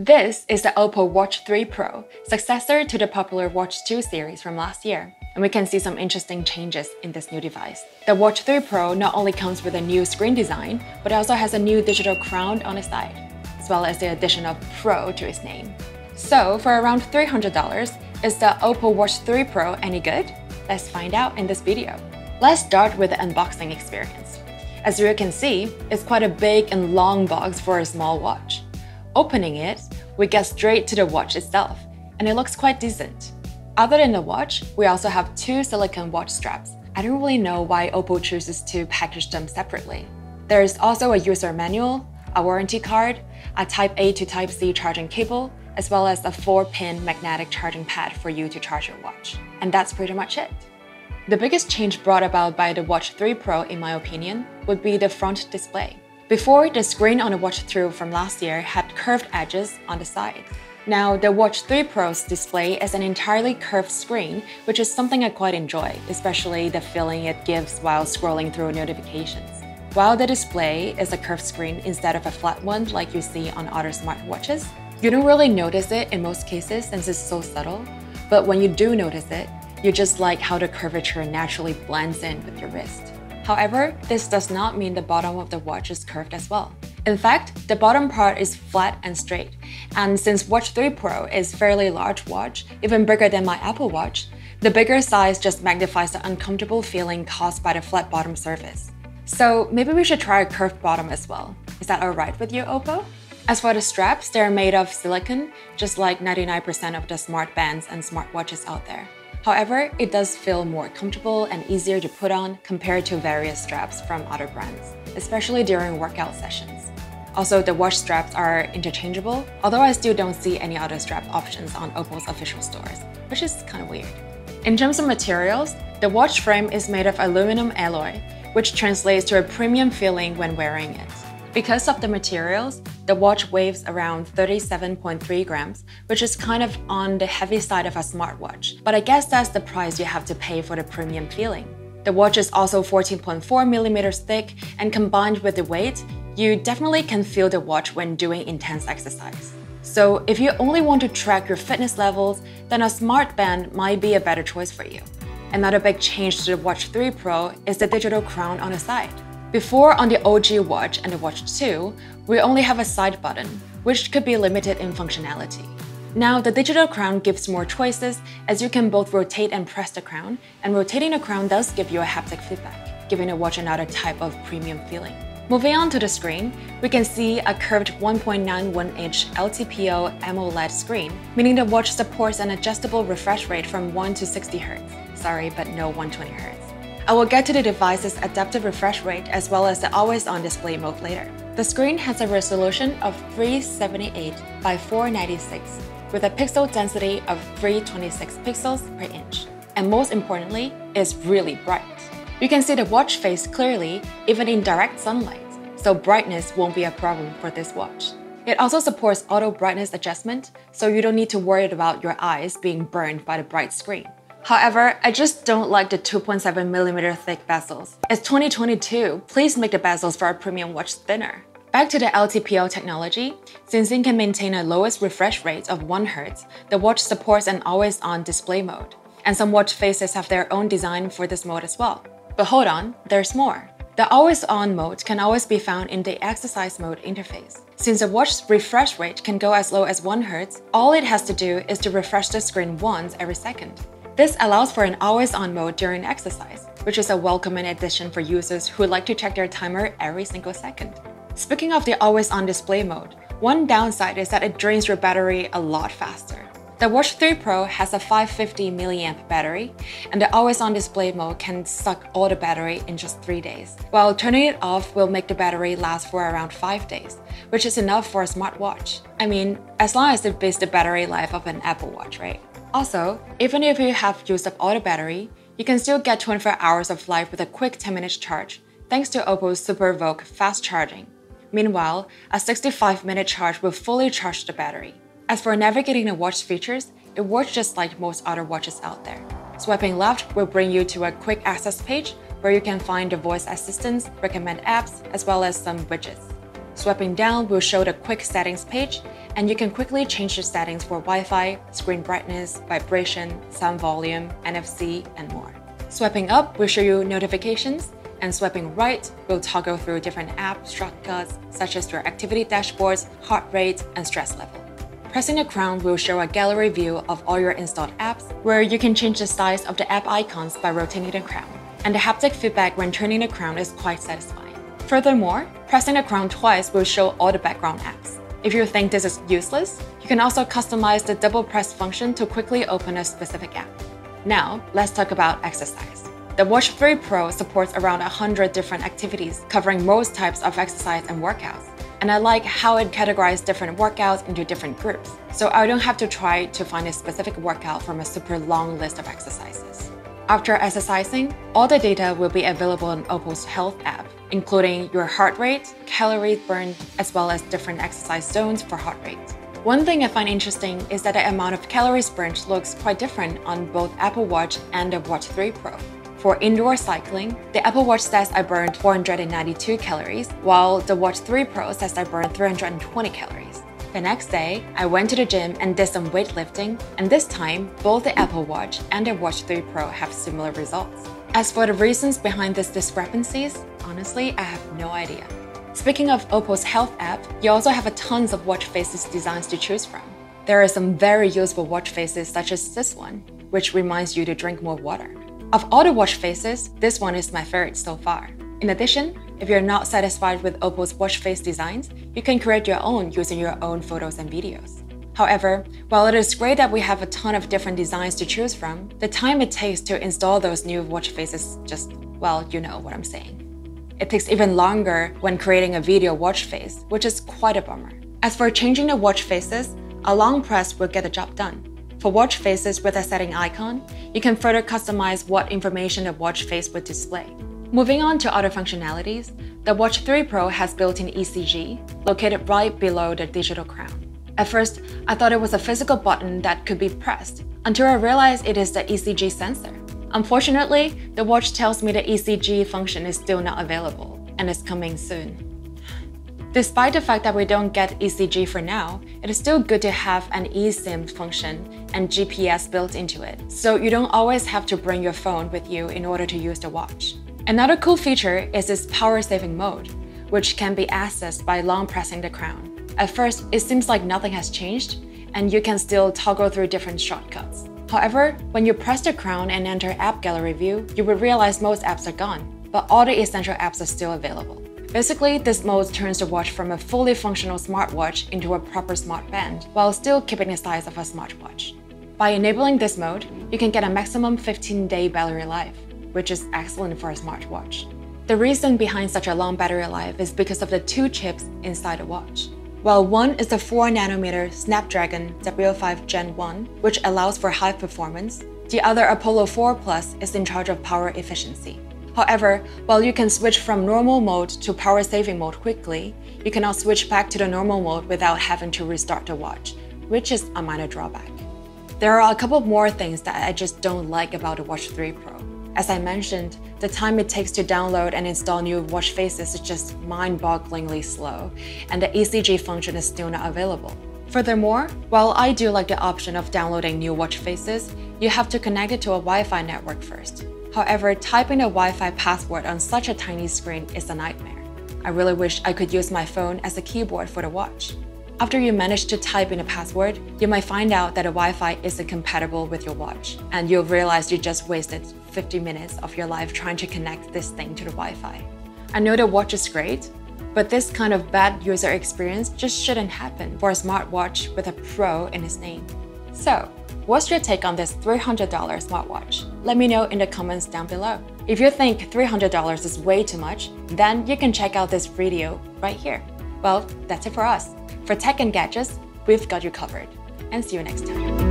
This is the OPPO Watch 3 Pro, successor to the popular Watch 2 series from last year, and we can see some interesting changes in this new device. The Watch 3 Pro not only comes with a new screen design, but also has a new digital crown on the side, as well as the addition of Pro to its name. So for around $300, is the OPPO Watch 3 Pro any good? Let's find out in this video. Let's start with the unboxing experience. As you can see, it's quite a big and long box for a small watch. Opening it, we get straight to the watch itself, and it looks quite decent. Other than the watch, we also have two silicone watch straps. I don't really know why OPPO chooses to package them separately. There's also a user manual, a warranty card, a Type A to Type C charging cable, as well as a 4-pin magnetic charging pad for you to charge your watch. And that's pretty much it. The biggest change brought about by the Watch 3 Pro, in my opinion, would be the front display. Before, the screen on the Watch 3 from last year had curved edges on the side. Now, the Watch 3 Pro's display is an entirely curved screen, which is something I quite enjoy, especially the feeling it gives while scrolling through notifications. While the display is a curved screen instead of a flat one like you see on other smartwatches, you don't really notice it in most cases since it's so subtle, but when you do notice it, you just like how the curvature naturally blends in with your wrist. However, this does not mean the bottom of the watch is curved as well. In fact, the bottom part is flat and straight, and since Watch 3 Pro is a fairly large watch, even bigger than my Apple Watch, the bigger size just magnifies the uncomfortable feeling caused by the flat bottom surface. So maybe we should try a curved bottom as well. Is that alright with you, OPPO? As for the straps, they're made of silicone, just like 99% of the smart bands and smartwatches out there. However, it does feel more comfortable and easier to put on compared to various straps from other brands, especially during workout sessions. Also, the watch straps are interchangeable, although I still don't see any other strap options on OPPO's official stores, which is kind of weird. In terms of materials, the watch frame is made of aluminum alloy, which translates to a premium feeling when wearing it. Because of the materials, the watch weighs around 37.3 grams, which is kind of on the heavy side of a smartwatch, but I guess that's the price you have to pay for the premium feeling. The watch is also 14.4 millimeters thick, and combined with the weight, you definitely can feel the watch when doing intense exercise. So if you only want to track your fitness levels, then a smart band might be a better choice for you. Another big change to the Watch 3 Pro is the digital crown on the side. Before, on the OG Watch and the Watch 2, we only have a side button, which could be limited in functionality. Now, the digital crown gives more choices, as you can both rotate and press the crown, and rotating the crown does give you a haptic feedback, giving the watch another type of premium feeling. Moving on to the screen, we can see a curved 1.91-inch LTPO AMOLED screen, meaning the watch supports an adjustable refresh rate from 1 to 60 Hz. Sorry, but no 120 Hz. I will get to the device's adaptive refresh rate as well as the always-on display mode later. The screen has a resolution of 378 by 496 with a pixel density of 326 pixels per inch. And most importantly, it's really bright. You can see the watch face clearly even in direct sunlight, so brightness won't be a problem for this watch. It also supports auto brightness adjustment, so you don't need to worry about your eyes being burned by the bright screen. However, I just don't like the 2.7mm thick bezels. It's 2022, please make the bezels for a premium watch thinner. Back to the LTPO technology, since it can maintain a lowest refresh rate of 1 Hz, the watch supports an always-on display mode. And some watch faces have their own design for this mode as well. But hold on, there's more. The always-on mode can always be found in the exercise mode interface. Since the watch's refresh rate can go as low as 1 Hz, all it has to do is to refresh the screen once every second. This allows for an always-on mode during exercise, which is a welcoming addition for users who like to check their timer every single second. Speaking of the always-on display mode, one downside is that it drains your battery a lot faster. The Watch 3 Pro has a 550 mAh battery, and the always-on display mode can suck all the battery in just 3 days, while turning it off will make the battery last for around 5 days, which is enough for a smartwatch. I mean, as long as it beats the battery life of an Apple Watch, right? Also, even if you have used up all the battery, you can still get 24 hours of life with a quick 10-minute charge, thanks to OPPO's Super Vogue fast charging. Meanwhile, a 65-minute charge will fully charge the battery. As for navigating the watch features, it works just like most other watches out there. Swiping left will bring you to a quick access page where you can find the voice assistants, recommend apps, as well as some widgets. Swiping down will show the quick settings page, and you can quickly change the settings for Wi-Fi, screen brightness, vibration, sound volume, NFC, and more. Swiping up will show you notifications, and swiping right will toggle through different app shortcuts such as your activity dashboards, heart rate, and stress level. Pressing the crown will show a gallery view of all your installed apps, where you can change the size of the app icons by rotating the crown. And the haptic feedback when turning the crown is quite satisfying. Furthermore, pressing the crown twice will show all the background apps. If you think this is useless, you can also customize the double press function to quickly open a specific app. Now, let's talk about exercise. The Watch 3 Pro supports around 100 different activities, covering most types of exercise and workouts. And I like how it categorizes different workouts into different groups, so I don't have to try to find a specific workout from a super long list of exercises. After exercising, all the data will be available in OPPO's Health app, including your heart rate, calories burned, as well as different exercise zones for heart rate. One thing I find interesting is that the amount of calories burned looks quite different on both Apple Watch and the Watch 3 Pro. For indoor cycling, the Apple Watch says I burned 492 calories, while the Watch 3 Pro says I burned 320 calories. The next day, I went to the gym and did some weightlifting, and this time, both the Apple Watch and the Watch 3 Pro have similar results. As for the reasons behind these discrepancies, honestly, I have no idea. Speaking of OPPO's Health app, you also have tons of watch faces designs to choose from. There are some very useful watch faces such as this one, which reminds you to drink more water. Of all the watch faces, this one is my favorite so far. In addition, if you're not satisfied with OPPO's watch face designs, you can create your own using your own photos and videos. However, while it is great that we have a ton of different designs to choose from, the time it takes to install those new watch faces just, well, you know what I'm saying. It takes even longer when creating a video watch face, which is quite a bummer. As for changing the watch faces, a long press will get the job done. For watch faces with a setting icon, you can further customize what information the watch face would display. Moving on to other functionalities, the Watch 3 Pro has built-in ECG, located right below the digital crown. At first, I thought it was a physical button that could be pressed, until I realized it is the ECG sensor. Unfortunately, the watch tells me the ECG function is still not available, and is coming soon. Despite the fact that we don't get ECG for now, it is still good to have an eSIM function and GPS built into it, so you don't always have to bring your phone with you in order to use the watch. Another cool feature is its power-saving mode, which can be accessed by long pressing the crown. At first, it seems like nothing has changed, and you can still toggle through different shortcuts. However, when you press the crown and enter App Gallery view, you will realize most apps are gone, but all the essential apps are still available. Basically, this mode turns the watch from a fully functional smartwatch into a proper smart band, while still keeping the size of a smartwatch. By enabling this mode, you can get a maximum 15-day battery life, which is excellent for a smartwatch. The reason behind such a long battery life is because of the two chips inside the watch. While one is the 4nm Snapdragon W5 Gen 1, which allows for high performance, the other Apollo 4 Plus is in charge of power efficiency. However, while you can switch from normal mode to power-saving mode quickly, you cannot switch back to the normal mode without having to restart the watch, which is a minor drawback. There are a couple more things that I just don't like about the Watch 3 Pro. As I mentioned, the time it takes to download and install new watch faces is just mind-bogglingly slow, and the ECG function is still not available. Furthermore, while I do like the option of downloading new watch faces, you have to connect it to a Wi-Fi network first. However, typing a Wi-Fi password on such a tiny screen is a nightmare. I really wish I could use my phone as a keyboard for the watch. After you manage to type in a password, you might find out that the Wi-Fi isn't compatible with your watch, and you'll realize you just wasted 50 minutes of your life trying to connect this thing to the Wi-Fi. I know the watch is great, but this kind of bad user experience just shouldn't happen for a smartwatch with a Pro in its name. So, what's your take on this $300 smartwatch? Let me know in the comments down below. If you think $300 is way too much, then you can check out this video right here. Well, that's it for us. For tech and gadgets, we've got you covered. And see you next time.